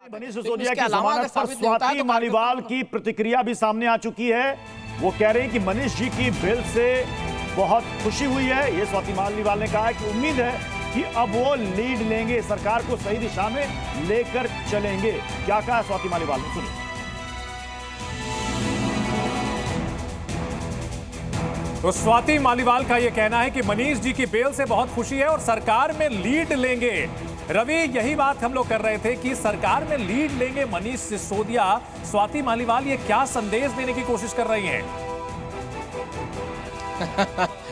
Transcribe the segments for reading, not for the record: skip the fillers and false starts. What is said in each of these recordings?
मनीष सिसोदिया की जमानत पर स्वाति मालीवाल की प्रतिक्रिया भी सामने आ चुकी है। वो कह रहे हैं कि मनीष जी की बेल से बहुत खुशी हुई है। ये स्वाति मालीवाल ने कहा है कि उम्मीद है कि अब वो लीड लेंगे, सरकार को सही दिशा में लेकर चलेंगे। क्या कहा स्वाति मालीवाल ने, सुनिए। तो स्वाति मालीवाल का यह कहना है कि मनीष जी की बेल से बहुत खुशी है और सरकार में लीड लेंगे। रवि, यही बात हम लोग कर रहे थे कि सरकार में लीड लेंगे मनीष सिसोदिया। स्वाति मालीवाल ये क्या संदेश देने की कोशिश कर रही हैं?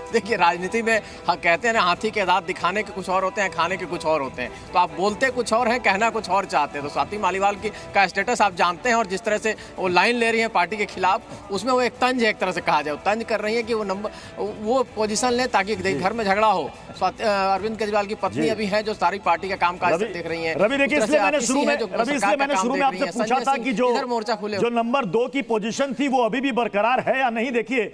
देखिए, राजनीति में कहते हैं ना, हाथी के दांत दिखाने के कुछ और होते हैं, खाने के कुछ और होते हैं। तो आप बोलते कुछ और हैं, कहना कुछ और चाहते हैं। तो स्वाति मालीवाल का स्टेटस आप जानते हैं, और जिस तरह से वो लाइन ले रही हैं पार्टी के खिलाफ, उसमें वो एक तंज है, एक तरह से कहा जाए। तंज कर रही है कि वो पोजीशन लें ताकि घर में झगड़ा हो। अरविंद केजरीवाल की पत्नी अभी है जो सारी पार्टी का कामकाज देख रही है। रवि, देखिए, इसलिए मैंने शुरू में आपसे पूछा था कि जो नंबर 2 की पोजीशन थी वो अभी भी बरकरार है या नहीं। देखिए,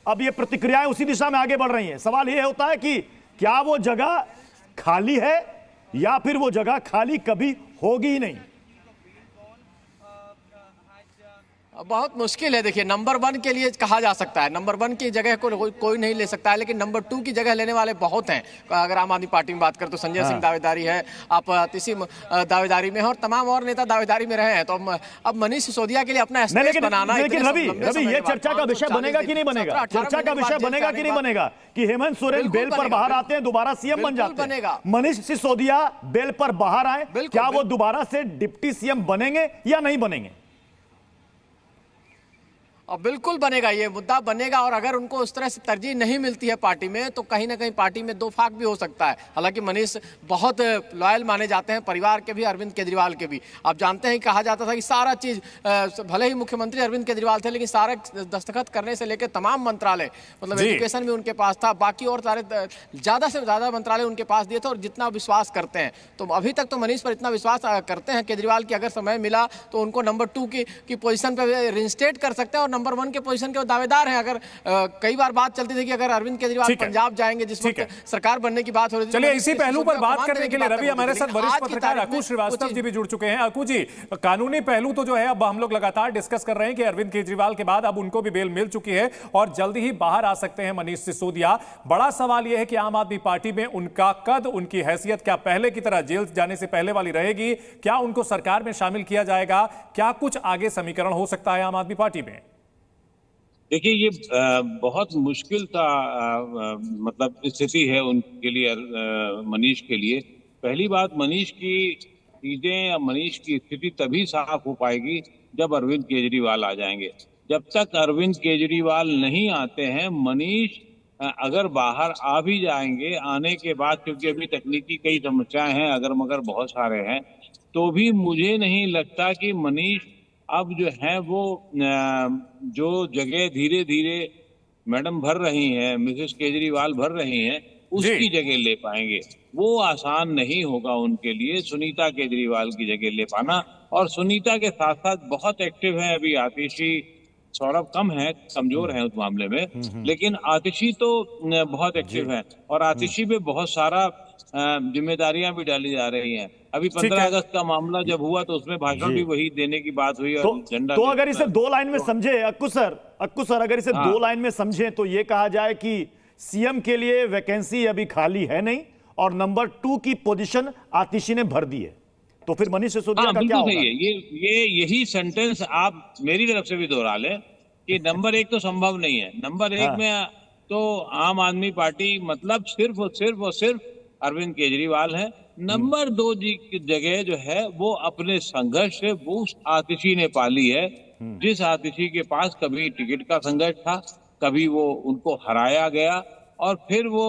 अब ये प्रतिक्रियाएं उसी दिशा में आगे बढ़ रही हैं। सवाल ये होता है कि क्या वो जगह खाली है या फिर वो जगह खाली कभी होगी ही नहीं। बहुत मुश्किल है। देखिए, नंबर 1 के लिए कहा जा सकता है, नंबर 1 की जगह को कोई नहीं ले सकता है, लेकिन नंबर 2 की जगह लेने वाले बहुत हैं। अगर आम आदमी पार्टी में बात करें तो संजय सिंह दावेदारी है, आप इसी दावेदारी में है, और तमाम और नेता दावेदारी में रहे हैं। तो अब मनीष सिसोदिया के लिए अपना स्पेस बनाना। लेकिन रवि, ये चर्चा का विषय बनेगा कि नहीं बनेगा? चर्चा का विषय बनेगा कि नहीं बनेगा कि हेमंत सोरेन बेल पर बाहर आते हैं, दोबारा सीएम बन जाते हैं, मनीष सिसोदिया बेल पर बाहर आए, क्या वो दोबारा से डिप्टी सीएम बनेंगे या नहीं बनेंगे? और बिल्कुल बनेगा, ये मुद्दा बनेगा। और अगर उनको उस तरह से तरजीह नहीं मिलती है पार्टी में, तो कहीं ना कहीं पार्टी में दो फाक भी हो सकता है। हालांकि मनीष बहुत लॉयल माने जाते हैं, परिवार के भी, अरविंद केजरीवाल के भी। आप जानते हैं, कहा जाता था कि सारा चीज, भले ही मुख्यमंत्री अरविंद केजरीवाल थे, लेकिन सारे दस्तखत करने से लेकर तमाम मंत्रालय, मतलब एजुकेशन भी उनके पास था, बाकी और सारे ज्यादा से ज्यादा मंत्रालय उनके पास दिए थे। और जितना विश्वास करते हैं, तो अभी तक तो मनीष पर इतना विश्वास करते हैं केजरीवाल की, अगर समय मिला तो उनको नंबर 2 की पोजीशन पर रिइंस्टेट कर सकते हैं। और नंबर 1 के पोजीशन के दावेदार हैं। अगर कई बार बात चलती थी कि अगर अरविंद केजरीवाल पंजाब जाएंगे, जिस वक्त सरकार बनने की बात हो रही थी। चलिए, इसी पहलू पर बात करने के लिए रवि हमारे साथ वरिष्ठ पत्रकार अकु श्रीवास्तव जी भी जुड़ चुके हैं। अकु जी, कानूनी पहलू तो जो है अब हम लोग लगातार डिस्कस कर रहे हैं कि अरविंद केजरीवाल के बाद अब उनको भी बेल मिल चुकी है और जल्दी ही बाहर आ सकते हैं मनीष सिसोदिया। बड़ा सवाल यह है कि आम आदमी पार्टी में उनका कद, उनकी हैसियत क्या पहले की तरह जेल जाने से पहले वाली रहेगी? क्या उनको सरकार में शामिल किया जाएगा? क्या कुछ आगे समीकरण हो सकता है आम आदमी पार्टी में? देखिए, ये बहुत मुश्किल सा मतलब स्थिति है उनके लिए, मनीष के लिए। पहली बात, मनीष की चीजें या मनीष की स्थिति तभी साफ हो पाएगी जब अरविंद केजरीवाल आ जाएंगे। जब तक अरविंद केजरीवाल नहीं आते हैं, मनीष अगर बाहर आ भी जाएंगे, आने के बाद, क्योंकि अभी तकनीकी कई समस्याएं हैं, अगर मगर बहुत सारे हैं, तो भी मुझे नहीं लगता कि मनीष अब जो है वो जो जगह धीरे धीरे मैडम भर रही हैं, मिसेस केजरीवाल भर रही हैं, उसकी जगह ले पाएंगे। वो आसान नहीं होगा उनके लिए सुनीता केजरीवाल की जगह ले पाना। और सुनीता के साथ साथ बहुत एक्टिव है अभी आतिशी, सौरभ कम है, कमजोर है उस मामले में, लेकिन आतिशी तो बहुत एक्टिव है। और आतिशी पे बहुत सारा जिम्मेदारियां भी डाली जा रही हैं। अभी 15 अगस्त का मामला जब हुआ तो उसमें भाषण भी वही देने की बात हुई। और झंडा तो अगर इसे 2 लाइन में समझे अक्कू सर, अगर इसे 2 लाइन में समझे तो ये कहा जाए कि सीएम के लिए वैकेंसी अभी खाली है नहीं और नंबर 2 की पोजीशन आतिशी ने भर दी है। तो फिर मनीष सिसोदिया का क्या होगा? यही सेंटेंस आप मेरी तरफ से भी दोहरा लें कि नंबर 1 तो संभव नहीं है। नंबर 1 में तो आम आदमी पार्टी मतलब सिर्फ और सिर्फ अरविंद केजरीवाल है। नंबर 2 जी की जगह जो है वो अपने संघर्ष से वो आतिशी ने पाली है, जिस आतिशी के पास कभी टिकट का संघर्ष था, कभी वो उनको हराया गया, और फिर वो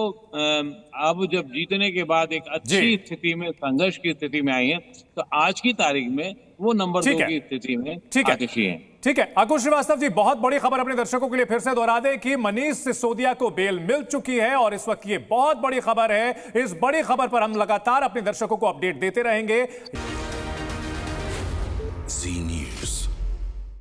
अब जब जीतने के बाद एक अच्छी स्थिति में, संघर्ष की स्थिति में आई है, तो आज की तारीख में वो नंबर 2 की स्थिति में आतिशी है। ठीक है, अकु श्रीवास्तव जी, बहुत बड़ी खबर अपने दर्शकों के लिए फिर से दोहरा दें कि मनीष सिसोदिया को बेल मिल चुकी है और इस वक्त ये बहुत बड़ी खबर है। इस बड़ी खबर पर हम लगातार अपने दर्शकों को अपडेट देते रहेंगे।